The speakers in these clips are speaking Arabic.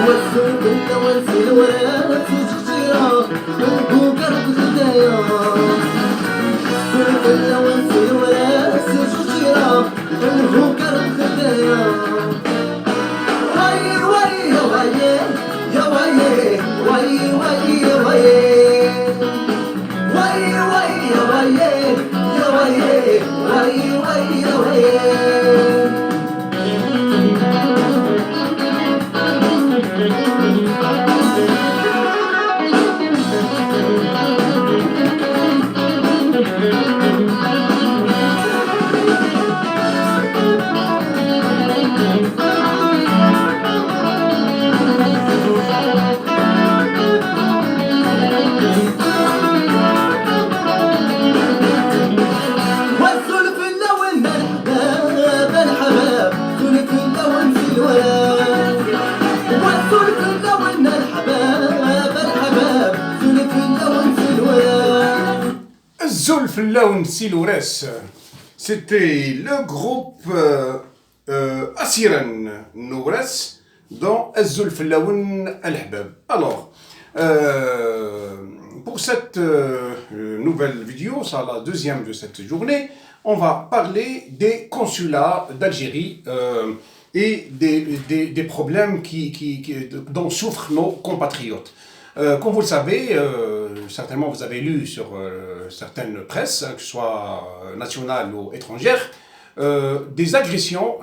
والسوق اللون في الوراد في تختيرة البوكر بغدايا السوق اللون في الوراد في تختيرة البوكر بغدايا وي وي يا وي يا وي وي وي يا وي وي وي يا وي يا وي وي وي يا وي Zulf Laoun Silores, c'était le groupe Asiran Noures dans Zulf Laoun Al-Habab. Alors, pour cette nouvelle vidéo, c'est la deuxième de cette journée, on va parler des consulats d'Algérie et des problèmes dont souffrent nos compatriotes. Comme vous le savez, certainement vous avez lu sur certaines presses, que ce soit nationales ou étrangères, des agressions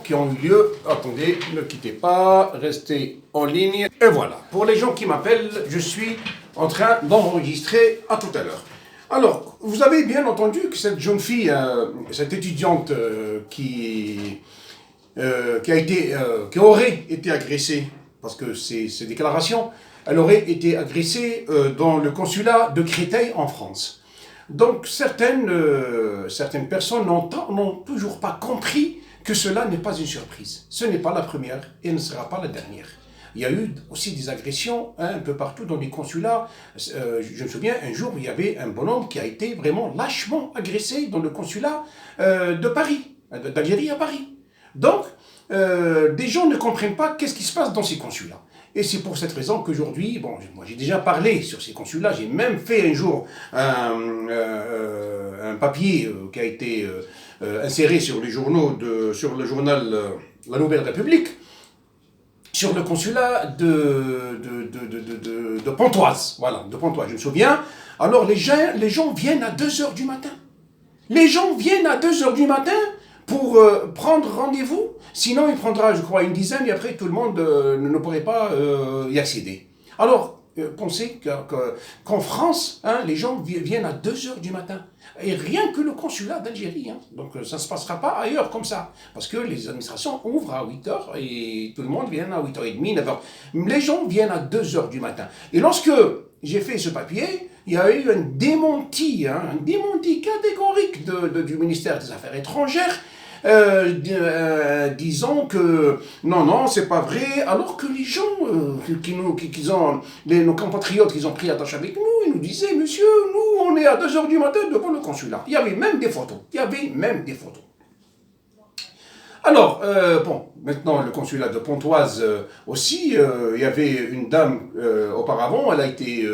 qui ont eu lieu. Attendez, ne quittez pas, restez en ligne. Et voilà, pour les gens qui m'appellent, je suis en train d'enregistrer. À tout à l'heure. Alors, vous avez bien entendu que cette jeune fille, cette étudiante qui aurait été agressée, parce que c'est déclarations, elle aurait été agressée dans le consulat de Créteil en France. Donc certaines personnes n'ont toujours pas compris que cela n'est pas une surprise. Ce n'est pas la première et ne sera pas la dernière. Il y a eu aussi des agressions un peu partout dans les consulats. Je me souviens, un jour, il y avait un bonhomme qui a été vraiment lâchement agressé dans le consulat de Paris, d'Algérie à Paris. Donc, des gens ne comprennent pas qu'est-ce qui se passe dans ces consulats. Et c'est pour cette raison qu'aujourd'hui, bon, moi j'ai déjà parlé sur ces consulats, j'ai même fait un jour un papier qui a été inséré sur les journaux, sur le journal La Nouvelle République, sur le consulat de Pontoise, voilà, de Pontoise, je me souviens. Alors les gens viennent à 2h du matin. Les gens viennent à 2h du matin pour prendre rendez-vous, sinon il prendra, je crois, une dizaine et après tout le monde ne pourrait pas y accéder. Alors, pensez qu'en France, les gens viennent à 2h du matin. Et rien que le consulat d'Algérie. Donc ça ne se passera pas ailleurs comme ça. Parce que les administrations ouvrent à 8h et tout le monde vient à 8h30, 9h. Les gens viennent à 2h du matin. Et lorsque j'ai fait ce papier, il y a eu un démenti catégorique du ministère des Affaires étrangères, disons que non, c'est pas vrai, alors que les gens nos compatriotes qui ont pris attache avec nous, ils nous disaient, monsieur, nous on est à 2h du matin devant le consulat. Il y avait même des photos. Alors, maintenant le consulat de Pontoise aussi, il y avait une dame auparavant, elle a été,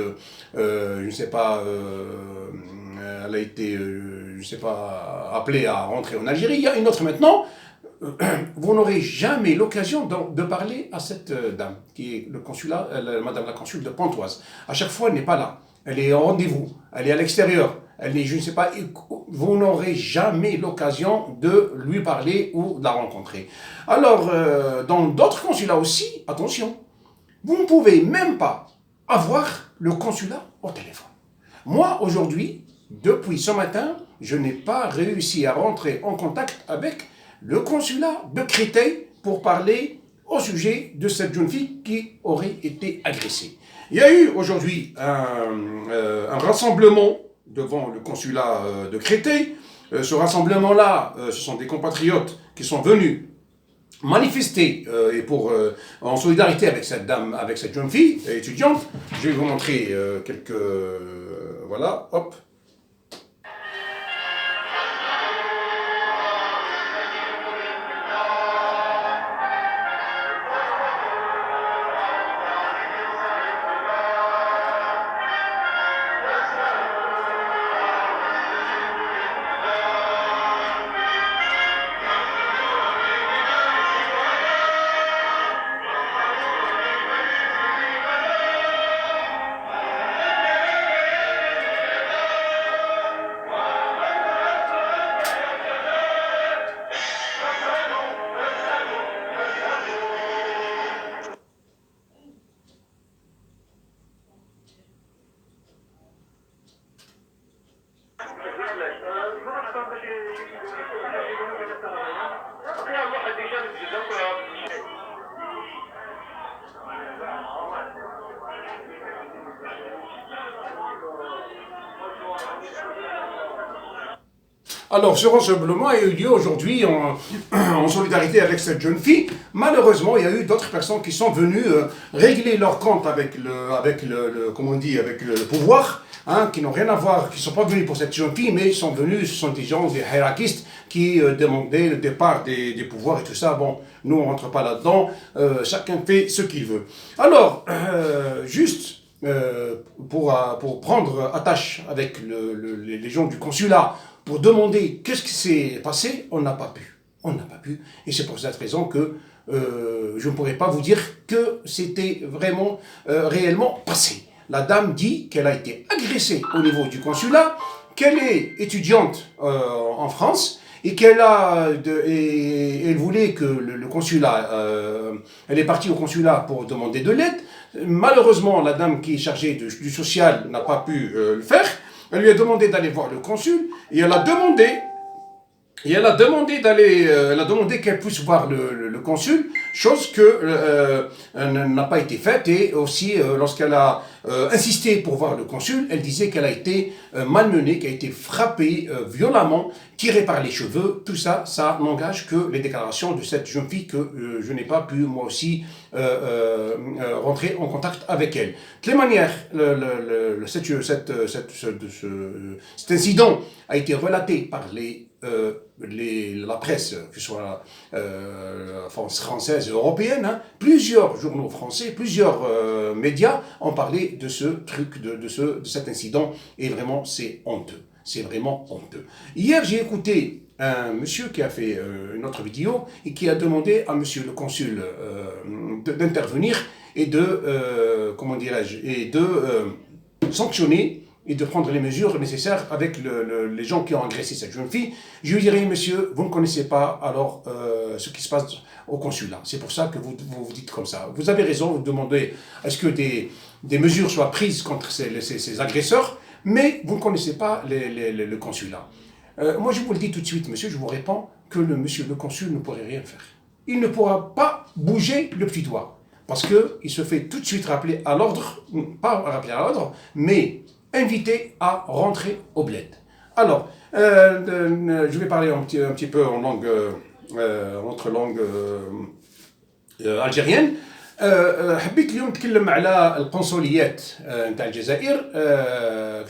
appelée à rentrer en Algérie. Il y a une autre maintenant. Vous n'aurez jamais l'occasion de parler à cette dame, qui est le consulat, madame la consul de Pontoise. À chaque fois, elle n'est pas là. Elle est en rendez-vous, elle est à l'extérieur. Elle est, je ne sais pas, vous n'aurez jamais l'occasion de lui parler ou de la rencontrer. Alors, dans d'autres consulats aussi, attention, vous ne pouvez même pas avoir le consulat au téléphone. Moi, aujourd'hui, depuis ce matin, je n'ai pas réussi à rentrer en contact avec le consulat de Créteil pour parler au sujet de cette jeune fille qui aurait été agressée. Il y a eu aujourd'hui un rassemblement devant le consulat de Créteil. Ce rassemblement-là, ce sont des compatriotes qui sont venus manifester en solidarité avec cette dame, avec cette jeune fille étudiante. Je vais vous montrer quelques... voilà, hop. Alors, ce rassemblement a eu lieu aujourd'hui en solidarité avec cette jeune fille. Malheureusement, il y a eu d'autres personnes qui sont venues régler leur compte avec comment on dit, avec le pouvoir, hein, qui n'ont rien à voir, qui ne sont pas venus pour cette jeune fille, mais sont venus, ce sont des gens, des hiérarchistes, qui demandaient le départ des pouvoirs et tout ça. Bon, nous, on ne rentre pas là-dedans. Chacun fait ce qu'il veut. Alors, juste... pour prendre attache avec les gens du consulat, pour demander qu'est-ce qui s'est passé, on n'a pas pu. On n'a pas pu. Et c'est pour cette raison que je ne pourrais pas vous dire que c'était vraiment, réellement passé. La dame dit qu'elle a été agressée au niveau du consulat, qu'elle est étudiante en France, et elle voulait que le consulat, elle est partie au consulat pour demander de l'aide. Malheureusement, la dame qui est chargée du social n'a pas pu le faire. Elle lui a demandé d'aller voir le consul et elle a demandé qu'elle puisse voir le consul, chose que n'a pas été faite. Et aussi, lorsqu'elle a insisté pour voir le consul, elle disait qu'elle a été malmenée, qu'elle a été frappée violemment, tirée par les cheveux. Tout ça, ça n'engage que les déclarations de cette jeune fille que je n'ai pas pu, moi aussi, rentrer en contact avec elle. De toutes les manières, cet incident a été relaté par la presse, que ce soit française et européenne, hein. Plusieurs journaux français, plusieurs médias ont parlé de ce truc, de cet incident, et vraiment c'est honteux. C'est vraiment honteux. Hier, j'ai écouté un monsieur qui a fait une autre vidéo et qui a demandé à monsieur le consul d'intervenir et comment dirais-je, et de sanctionner et de prendre les mesures nécessaires avec les gens qui ont agressé cette jeune fille. Je lui dirais, monsieur, vous ne connaissez pas alors ce qui se passe au consulat. C'est pour ça que vous dites comme ça. Vous avez raison, vous demandez à ce que des mesures soient prises contre ces agresseurs, mais vous ne connaissez pas le consulat. Moi, je vous le dis tout de suite, monsieur, je vous réponds que monsieur le consul ne pourrait rien faire. Il ne pourra pas bouger le petit doigt, parce qu'il se fait tout de suite rappeler à l'ordre, pas rappeler à l'ordre, mais invité à rentrer au bled. Alors, je vais parler un petit peu en langue, notre langue algérienne. حبيت اليوم نتكلم على القنصليات نتاع الجزائر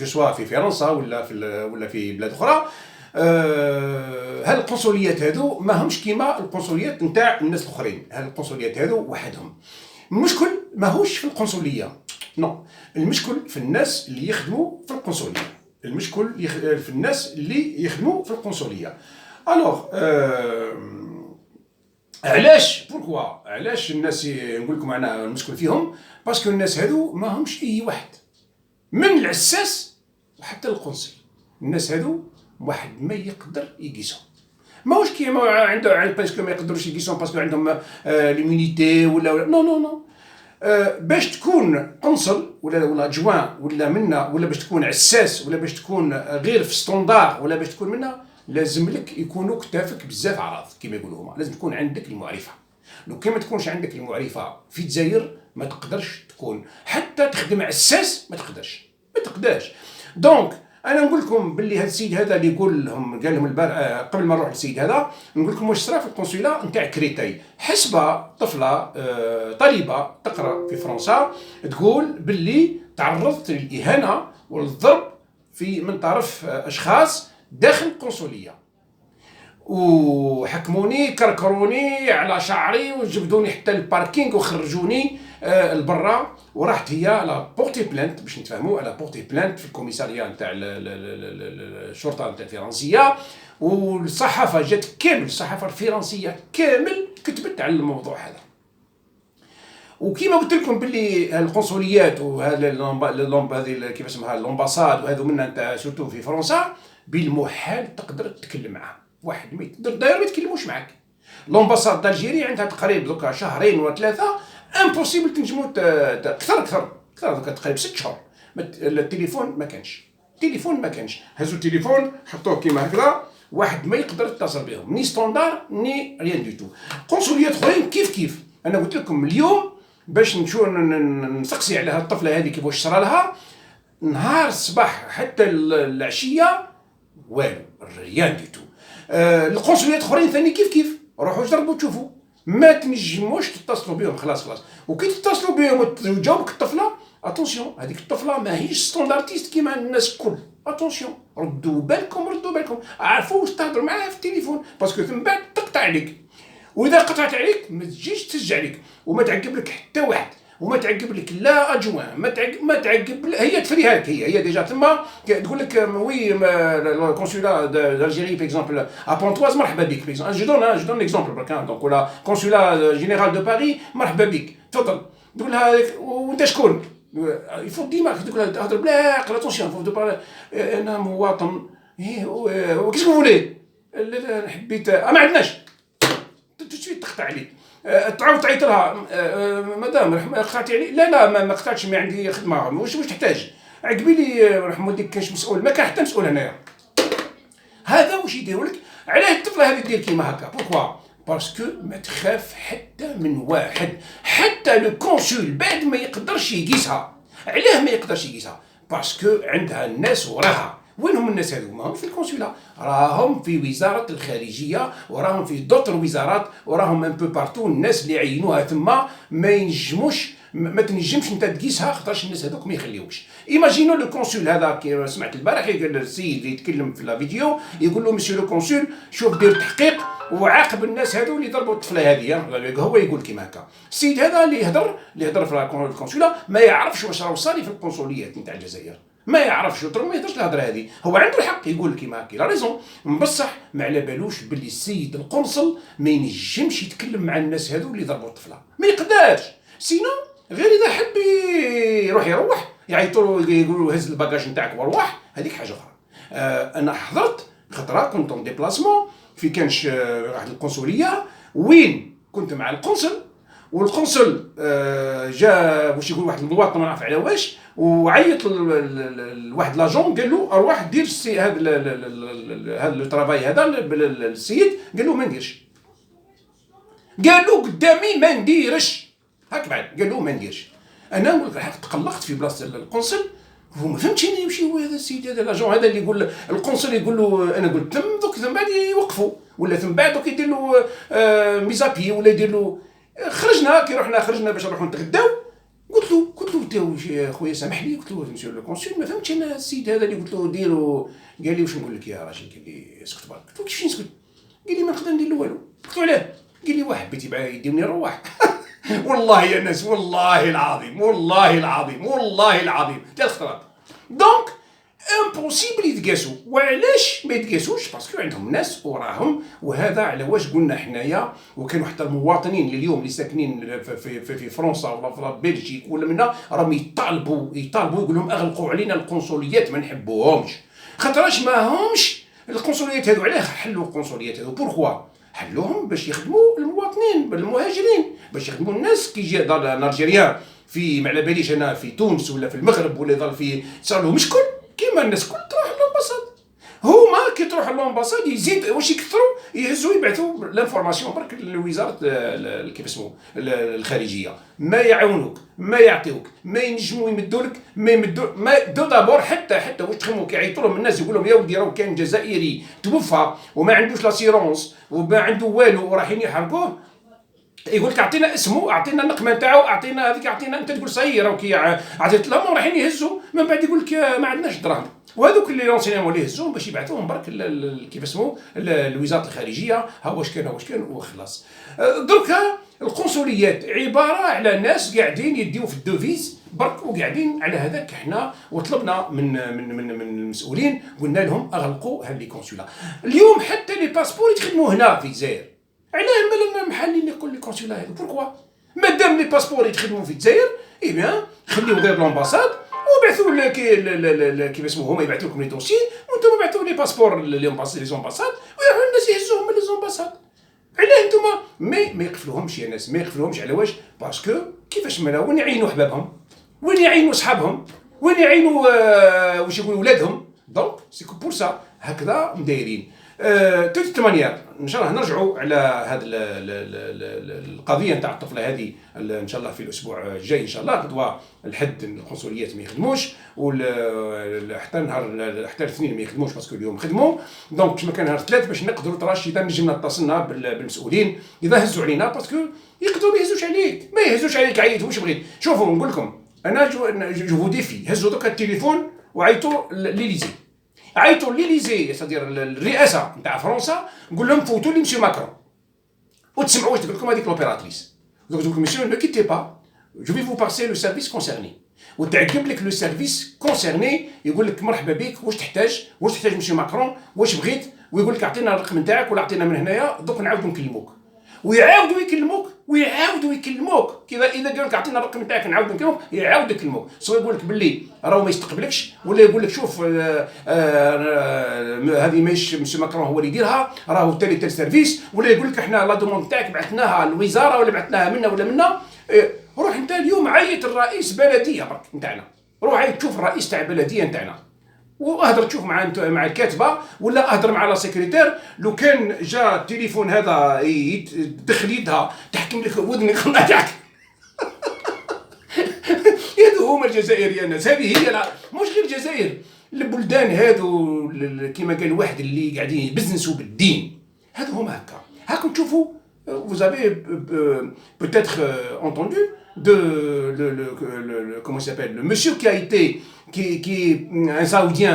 سواء في فرنسا ولا في بلاد اخرى. هاد القنصليات هادو ما همش كيما القنصليات نتاع الناس الاخرين. هاد القنصليات هادو وحدهم. المشكل ماهوش في القنصليه، نو، المشكل في الناس اللي يخدموا في القنصليه. المشكل في الناس اللي يخدموا في القنصليه. الوغ علاش بوركوا علاش الناس نقول لكم انا المشكل فيهم؟ باسكو الناس هادو ما همش اي واحد، من العساس وحتى القنصل. الناس هادو واحد ما يقدر يقيسهم. ماهوش كيما عنده باسكو ما يقدروش يقيسهم باسكو عندهم ليمونيتي ولا نو. باش تكون قنصل ولا جوان ولا منا، ولا باش تكون عساس، ولا باش تكون غير في ستوندار، ولا باش تكون منا، لازم لك يكونوا كتافك بزاف عراض كما يقولوا هما. لازم تكون عندك المعرفه. لو كان ما تكونش عندك المعرفه في الجزائر ما تقدرش تكون حتى تخدم عساس، ما تقدرش. دونك انا نقول لكم باللي هذا السيد هذا اللي قال لهم البارح قبل ما نروح للسيد هذا، نقول لكم واش صرا في القنصله نتاع كريتاي. حسبه طفله طالبه تقرا في فرنسا تقول باللي تعرضت للاهانه والضرب من طرف اشخاص داخل القنصليه، وحكموني كركروني على شعري وجبدوني حتى الباركينغ وخرجوني لبرا. وراحت هي على بورتي بلانت، باش نتفاهموا، على بورتي بلانت في الكوميساريه نتاع الشرطه نتاع الفرنسيه. والصحافه جات كامل، الصحافه الفرنسيه كامل كتبت على الموضوع هذا. وكيما قلت لكم باللي القنصليات وهذا هذه كيف اسمها الامباساد وهذو منها نتاع سورتو في فرنسا، بالمحال تقدر تتكلم معاه. واحد ما يقدر داير ما يتكلموش معاك. الامباساد دالجيري عندها تقريبا دوكا شهرين ولا ثلاثه، امبوسيبل تنجموا اكثر دوكا تقريبا 6 شهور. التليفون ما كانش، هزوا التليفون حطوه كيما هكذا، واحد ما يقدر يتصل بهم، ني ستوندار ني ريان دو تو. قنصليات اخرين كيف انا قلت لكم اليوم باش نشوف نسقسي على هالطفله هذه كيفاش صرا لها. نهار الصباح حتى العشيه والو ريان دي تو. القنصليات الاخرين ثاني كيف روحوا جربوا تشوفوا، ما تنجموش تتصلوا بهم خلاص. وكي تتصلوا بهم وتجاوبك الطفله، اتونسيون هذيك الطفله ماهيش ستاندارتيست كيما الناس الكل. اتونسيون ردوا بالكم، عرفوا واش تهضروا معاها في التليفون، باسكو من بعد تقطع عليك. واذا قطعت عليك ما تجيش تسجع عليك، وما تعقب لك حتى واحد، وما تعقب لك لا ادجوان، ما تعقب هي تفريها لك. هي ديجا تما تقول لك وي الكونسولا دالجيري باغ اكزومبل ا بونطواز مرحبا بك. جو دون اكزومبل برك، دونك ولا كونسولا جينيرال دو باري مرحبا بك، تفضل. تقول لها وانت شكون؟ يفوت ديما تقول لها تهضر بلا عقل. اتونسيون فوت دو انا مواطن. كيسكو فولي؟ حبيت ما عندناش تسويت تقطع عليك. تعاود تعيط لها مدام قطعتي علي؟ لا ما قطعتش، ما عندي خدمه. واش تحتاج؟ عقبي لي رحم والديك كانش مسؤول، ما كان حتى مسؤول هنايا. هذا واش يديروا لك؟ علاه الطفله هذه دير كيما هكا؟ بوركوا؟ باسكو ما تخاف حتى من واحد، حتى لو كونسول بعد ما يقدرش يقيسها. علاه ما يقدرش يقيسها؟ باسكو عندها الناس وراها. وينهم الناس هذو؟ ماهم في الكونسولا، راهم في وزاره الخارجيه، وراهم في دوطر وزارات، وراهم ان بو بارتو. الناس اللي عينوها تما ما ينجموش، ما تنجمش انت تقيسها، خاطرش الناس هذوك ما يخليوكش. ايماجينو لو كونسول هذا، كي سمعت البارح السيد اللي يتكلم في لا فيديو يقول له مسيو لو كونسول شوف دير تحقيق وعاقب الناس هذو اللي ضربوا الطفله هذه. هو يقول كيما هكا. السيد هذا اللي يهضر في الكونسولا ما يعرفش واش راه صاري في القنصليات نتاع الجزائر، ما يعرفش ما يهضرش الهضره هذه. هو عنده الحق يقول كيما هكا، لا ريزون، بصح ما على بالوش باللي السيد القنصل ما ينجمش يتكلم مع الناس هذو اللي ضربوا الطفله، ما يقدرش. سينو غير اذا حب يروح يعيطوا له يقولوا له هز الباكاج نتاعك وروح، هذيك حاجه اخرى. انا حضرت خطره كنت اون ديبلاسمون في كانش واحد القنصليه وين كنت مع القنصل، والقنصل جا واش يقول واحد المواطن ما نعرف على واش، وعيط لواحد لاجون قال له ارواح دير هذا لو طرافاي هذا السيد. قال له ما نديرش، قال له قدامي ما نديرش هاك بعد، قال له ما نديرش. انا نقول لك تقلقت في بلاصه القنصل، هو ما فهمتش انا واش هو هذا السيد هذا لاجون هذا اللي يقول القنصل يقول له. انا قلت دوك من بعد يوقفوا، ولا من بعد دوك يدير له ميزابي، ولا يدير له. خرجنا كي خرجنا باش نروحوا نتغداو، قلت له يا خويا سامح لي، قلت له مسيو لو كونسول ما فهمتش انا السيد هذا اللي قلت له ديروا. قال لي واش نقول لك يا راجل؟ قال لي اسكت برك. قلت له كيفاش نسكت؟ قال لي ما نقدر ندير له والو. قلت له علاه؟ قال لي واحد بيتي بغا يديرني نروح. والله يا ناس، والله العظيم ثلاث خطرات. دونك امبوسيبل يتقاسوا. وعلاش ما يتقاسوش؟ باسكو عندهم ناس وراهم. وهذا على واش قلنا حنايا، وكانوا حتى المواطنين اللي اليوم اللي ساكنين في فرنسا ولا في بلجيك ولا منا راهم يطالبوا يقول لهم اغلقوا علينا القنصليات، ما نحبوهمش خاطرش ما همش القنصليات هذو. علاه حلوا القنصليات هذو؟ بوركوا حلوهم؟ باش يخدموا المواطنين المهاجرين، باش يخدموا الناس كي يجي الالجيريان في ما على باليش انا في تونس ولا في المغرب ولا يضل في صار لهم مشكل كيما الناس كل تروح للامباساد. هما كي تروح للامباساد يزيد واش يكثروا يهزوا يبعثوا لانفورماسيون برك لوزاره كيف اسمه الخارجيه، ما يعاونوك ما يعطيوك ما ينجموا يمدوا لك ما دو دابور حتى واش تخموا كي يعيطوا لهم الناس يقول لهم يا ودي راه كان جزائري توفى وما عندوش لاسيرونس وما عنده والو ورايحين يحرقوه، يقول لك اعطينا اسمه، اعطينا النقمه نتاعو، اعطينا هذيك، اعطينا انت تقول صاي راه كي عطيت لهم رايحين يهزوا، من بعد يقول لك ما عندناش دراهم. وهذوك اللي لونسينيمون اللي يهزوهم باش يبعثوهم برك كيف اسمه لوزاره الخارجيه، ها واش كان وخلاص. دركا القنصليات عباره على ناس قاعدين يديو في الدوفيز برك وقاعدين على هذاك. احنا وطلبنا من المسؤولين قلنا لهم اغلقوا هذه الكونسولا. اليوم حتى لي باسبور يتخدموا هنا في الجزائر. علاه ما محلين يقول لي كونسولا هذا؟ بوركوا؟ مادام لي باسبور يتخدموا في الجزائر، اي بيان خليو غير لومباساد وبعثوا لك كيف اسمه هما يبعثوا لكم لي دوسي وانتم بعثوا لي باسبور لي امباساد ويروحوا الناس يهزوهم من لي زومباساد. علاه انتم ما يقفلوهمش يا ناس؟ ما يقفلوهمش على واش؟ باسكو كيفاش مالا وين يعينوا حبابهم، وين يعينوا صحابهم، وين يعينوا واش يقولوا ولادهم. دونك سي بور سا هكذا مدايرين. توت مانيير ان شاء الله نرجعوا على هذه القضيه نتاع الطفله هذه ان شاء الله في الاسبوع الجاي ان شاء الله. غدوه الحد القنصليات ما يخدموش، حتى نهار حتى الاثنين ما يخدموش باسكو اليوم خدموا. دونك كما كان نهار الثلاث باش نقدروا ترى اذا نجمنا نتصلنا بالمسؤولين اذا هزوا علينا، باسكو يقدروا ما يهزوش عليك، ما يهزوش عليك عيط واش بغيت. شوفوا نقول لكم انا جو فو ديفي، هزوا دوكا التليفون وعيطوا ليليزي، عيطوا ليليزي صدير الرئاسه نتاع فرنسا، نقول لهم فوتوا لي مسيو ماكرون وتسمعوا واش تقول لكم هذيك لوبيراتريس. دونك تقول لكم مسيو نو كيتي با جو في فو باسي لو سيرفيس كونسيرني، وتعقب لك لو سيرفيس كونسيرني يقول لك مرحبا بك، واش تحتاج مسيو ماكرون، واش بغيت، ويقول لك اعطينا الرقم نتاعك ولا اعطينا من هنايا، دوك نعاودوا نكلموك. ويعاودوا يكلموك كذا اذا قال لك اعطينا الرقم نتاعك نعاودوا نكلموك، يعاود يكلموك، سواء يقول لك باللي راهو ما يستقبلكش، ولا يقول لك شوف هذه ماهيش مسيو ماكرون هو اللي يديرها، راهو تالي سيرفيس، ولا يقول لك احنا لا دوموند تاعك بعثناها للوزاره ولا بعثناها منا ولا منا. روح انت اليوم عيط الرئيس بلديه برك نتاعنا، روح عيط تشوف الرئيس تاع البلديه نتاعنا، واهدر تشوف مع الكاتبه ولا اهدر مع لا سيكريتير. لو كان جا التليفون هذا تدخل يدها تحكم لك وذنك تاعك. هذو هما الجزائريين الناس، هذه هي مش غير الجزائر، البلدان هذو كما قال واحد اللي قاعدين يبزنسوا بالدين، هذو هما هاكم تشوفوا. Vous avez peut-être entendu comment il s'appelle, le monsieur qui a été, qui est un Saoudien,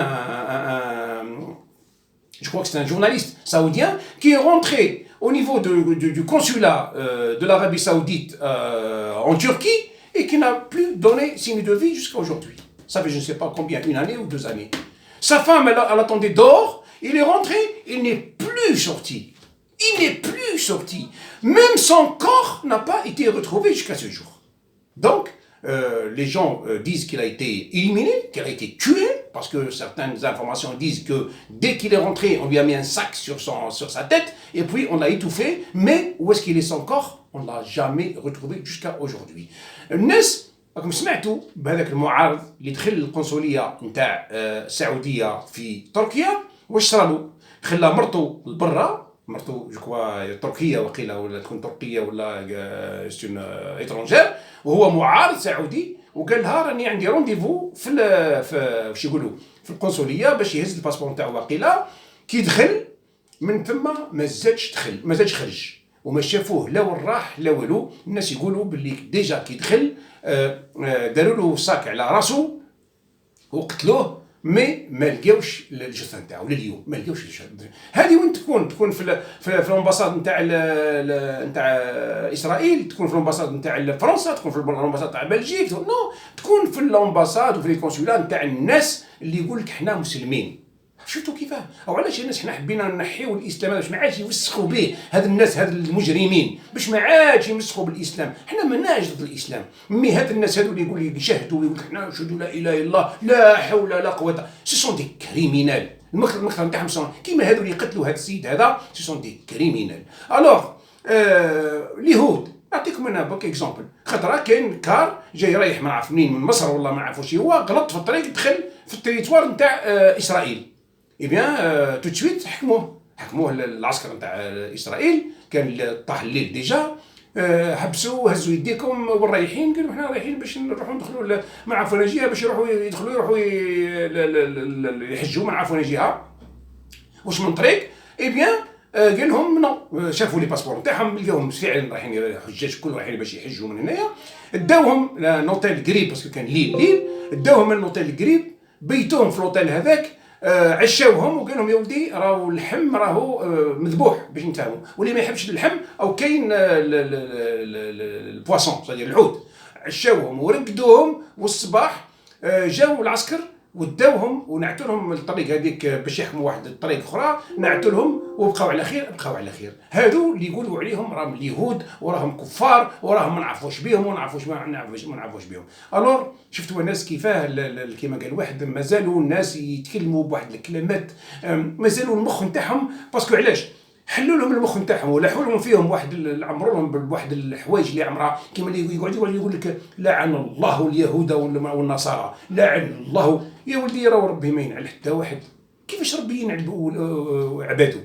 je crois que c'est un journaliste saoudien, qui est rentré au niveau du consulat de l'Arabie Saoudite en Turquie et qui n'a plus donné signe de vie jusqu'à aujourd'hui. Ça fait je ne sais pas combien, une année ou 2 années. Sa femme, elle attendait dehors, il est rentré, il n'est plus sorti. Il n'est plus sorti. Même son corps n'a pas été retrouvé jusqu'à ce jour. Donc, les gens disent qu'il a été éliminé, qu'il a été tué, parce que certaines informations disent que dès qu'il est rentré, on lui a mis un sac sur sa tête, et puis on l'a étouffé, mais où est-ce qu'il est son corps? On ne l'a jamais retrouvé jusqu'à aujourd'hui. الناس راكم سمعتوا بهذاك المعارض اللي دخل القنصلية نتاع السعودية في تركيا، واش صرالو؟ خلى مرته لبرا، مرتو جوكوا تركيه وقيله ولا تكون تركيه ولا ستون اترونجير، وهو معارض سعودي، وقال لها راني عندي رونديفو في واش يقولوا في القنصليه باش يهز الباسبور نتاعو وقيله. كي دخل من ثم ما زادش خرج، وما شافوه لا وين راح لا والو. الناس يقولوا باللي ديجا كي دخل داروا له صاك على راسو وقتلوه، ما لقاوش الجثه نتاعو لليوم، ما لقاوش الجثه. هذه وين تكون في الامباساد نتاع اسرائيل، تكون في الامباساد نتاع فرنسا، تكون في الامباساد نتاع بلجيك، نو تكون في الامباساد وفي الكونسولات نتاع الناس اللي يقول لك احنا مسلمين. شفتوا كيفاه؟ او علاش الناس حنا حبينا نحيو الاسلام باش ما عادش يوسخوا به هاد الناس، هاد المجرمين، باش ما عادش يمسخوا بالاسلام. حنا ماناش ضد الاسلام، مي هاد الناس هادو اللي يقول يشهدوا ويقول حنا نشهدوا لا اله الا الله لا حول ولا قوه، سي سون دي كريمينال. المخرج نتاعهم كيما هادو اللي قتلوا هاد السيد هذا، سي سون دي كريمينال. الوغ اليهود نعطيكم انا بوك اكزومبل. خطره كاين كار جاي رايح ما نعرف منين، من مصر ولا ما نعرف واش هو، غلط في الطريق، دخل في التريتوار نتاع اسرائيل. اي بيان تو سويت حكموه العسكر نتاع اسرائيل، كان طاح الليل ديجا، حبسوا هزوا يديكم وين رايحين؟ قالوا حنا رايحين باش نروحوا ندخلوا ما نعرفوا انا جهه، باش يروحوا يحجوا ما نعرفوا انا جهه واش من طريق. اي بيان قال لهم نو، شافوا لي باسبور نتاعهم لقاوهم فعلا رايحين الحجاج الكل رايحين باش يحجوا من هنايا. داوهم نوتيل قريب باسكو كان ليل، داوهم النوتيل قريب، بيتوهم في الوطيل هذاك، عشاوهم وقال لهم يا ولدي راهو اللحم راهو مذبوح باش نتاعو، واللي ما يحبش اللحم او كاين البواسون صدير الحوت. عشاوهم ورقدوهم، والصباح جاو العسكر وداوهم ونعتوا لهم الطريق هذيك باش يحكموا واحد الطريق اخرى، نعتوا لهم وبقاو على خير، بقاو على خير. هادو اللي يقولوا عليهم راهم اليهود وراهم كفار وراهم ما نعرفوش بهم وما نعرفوش بهم. الوغ شفتوا الناس كيفاه كيما قال واحد، مازالوا الناس يتكلموا بواحد الكلمات، مازالوا المخ نتاعهم، باسكو علاش حلوا لهم المخ نتاعهم ولا حلوا لهم فيهم واحد، عمروا لهم بواحد الحوايج اللي عمرها كيما اللي يقول لك لعن الله اليهود والنصارى، لعن الله. يا ولدي راهو ربي ما ينعل حتى واحد، كيفاش ربي ينعل عباده؟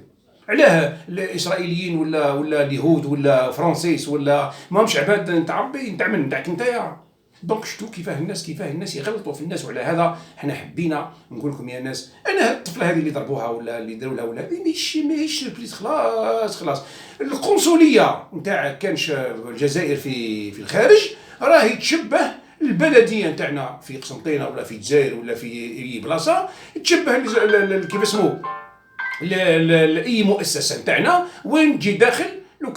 علاه الاسرائيليين ولا اليهود ولا فرنسيس ولا ماهمش عباد نتاع ربي نتاع من نتاعك نتايا. دونك شفتوا كيفاه الناس يغلطوا في الناس. وعلى هذا حنا حبينا نقول لكم يا ناس، انا الطفله هذه اللي ضربوها ولا اللي داروا لها ولا هذه ماهيش بليس، خلاص القنصليه نتاع كانش الجزائر في الخارج راهي تشبه البلديه نتاعنا في قسنطينه ولا في الجزائر ولا في اي بلاصه، تشبه كيف اسمه اي مؤسسه نتاعنا وين تجي داخل. لو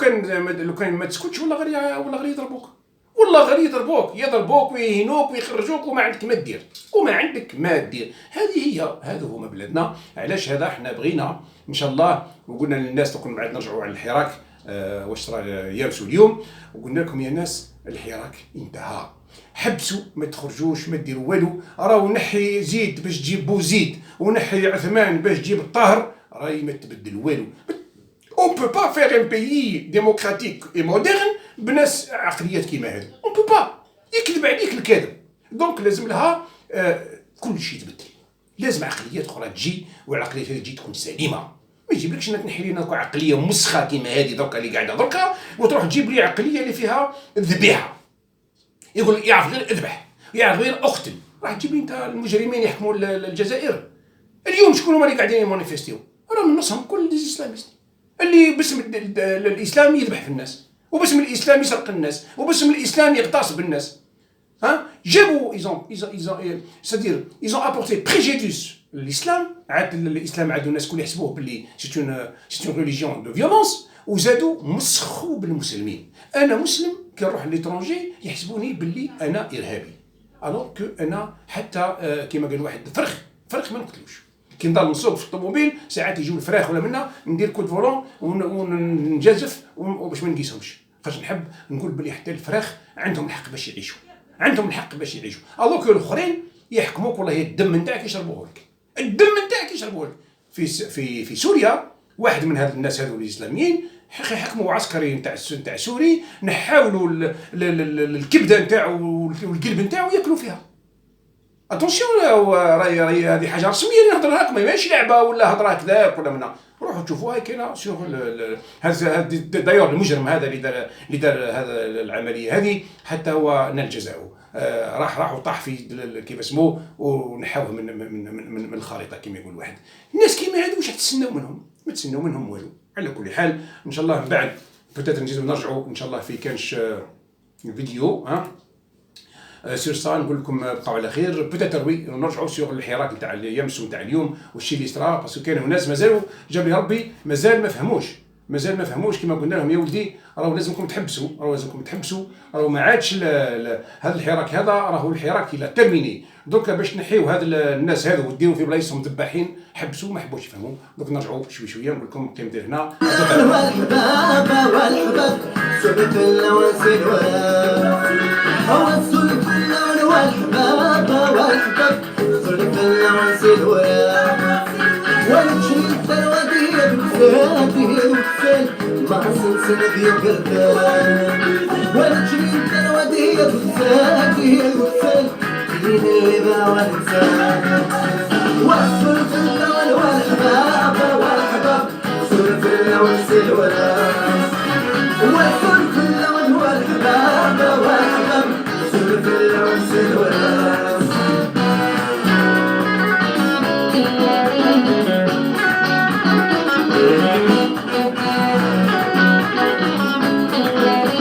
كان ما تسكتش ولا غير يضربوك، والله غير يضربوك ويهينوك ويخرجوك وما عندك ما دير. هذا هو بلادنا. علاش هذا احنا بغينا ان شاء الله وقلنا للناس تكون بعد نرجعوا على الحراك واش راه يامسوا اليوم، وقلنا لكم يا ناس الحراك انتهى، حبسوا ما تخرجوش ما ديروا والو. راهو نحي زيد باش تجيب بوزيد ونحي عثمان باش تجيب الطاهر، راهي ما تبدل والو. On peut pas faire un pays démocratique et moderne بناس عقليات كيما هذه. On peut pas. يكذب عليك الكاذب. دونك لازم لها كل شيء تبدل. لازم عقليات اخرى تجي، والعقليات هذه تجي تكون سليمه. ما يجيبلكش انك تنحي لنا عقليه مسخه كيما هذه دركا اللي قاعده دركا، وتروح تجيب لي عقليه اللي فيها الذبيحه. يقول يعرف غير اذبح، يعرف غير اقتل. راح تجيب لي انت المجرمين يحكموا الجزائر اليوم. شكون هما اللي قاعدين يمانيفيستيو؟ راه من نصهم كل الاسلاميست اللي باسم الاسلام يذبح في الناس، وباسم الاسلام يسرق الناس، وباسم الاسلام يغتصب الناس. جابوا c'est-à-dire ils ont apporté préjudice l'islam. عاد الاسلام عادوا الناس كل يحسبوه باللي c'est une religion de violence، وزادوا مسخوا بالمسلمين. انا مسلم كي نروح ليترونجي يحسبوني باللي انا ارهابي، الوغ كو انا حتى كيما قال واحد فرخ ما نقتلوش. كي نضل نسوق في الطوموبيل ساعات يجيو الفراخ ولا منا ندير كود فولون ونجازف باش ما نقيسهمش، خاطر نحب نقول بلي حتى الفراخ عندهم الحق باش يعيشوا، الوغ كو الاخرين يحكموك والله الدم نتاعك يشربوه لك، في سوريا واحد من هاد الناس هذو الاسلاميين حكموا عسكري نتاع سوري، نحاولوا الكبده نتاعو والقلب نتاعو ياكلوا فيها. اتونسيون راهي هذه حاجه رسميه اللي نهضرها لكم، ماشي لعبه ولا هضره هكذاك ولا منا. روحوا تشوفوها كاينه سيغ هذا دايور المجرم هذا اللي دار هذا العمليه هذه حتى هو نال جزاؤه. راح وطاح في كيف اسمه ونحاوه من الخريطه كما يقول واحد. الناس كيما هذو واش تستناو منهم؟ ما تستناو منهم والو. على كل حال ان شاء الله من بعد بوتيتر نزيدو نرجعوا ان شاء الله في كانش فيديو سير سا نقول لكم بقاو على خير. بوتيتر وي نرجعوا سيغ الحراك نتاع يامس نتاع اليوم والشيء اللي صرا، باسكو كاينوا ناس مازالوا جاب لي ربي مازال ما فهموش كما قلنا لهم يا ولدي راهو لازمكم تحبسوا، راهو ما عادش هذا الحراك هذا راهو الحراك الى ترميني. دوكا باش تنحيو هاد الناس هذو وديروا في بلايصهم ذباحين، حبسوا ما حبوش يفهموا. دوك نرجعوا شويه نقول لكم قيمتي هنا. والحباب سبت اللواسل هو السلك والحباب سبت اللواسل ونمشي الثروة بكساته وكسال مع سلسل ذي قردان، ونمشي الثروة بكساته وكسال دين الرضا والإنسان. والسلف اللون والحباب سلف اللون سلوى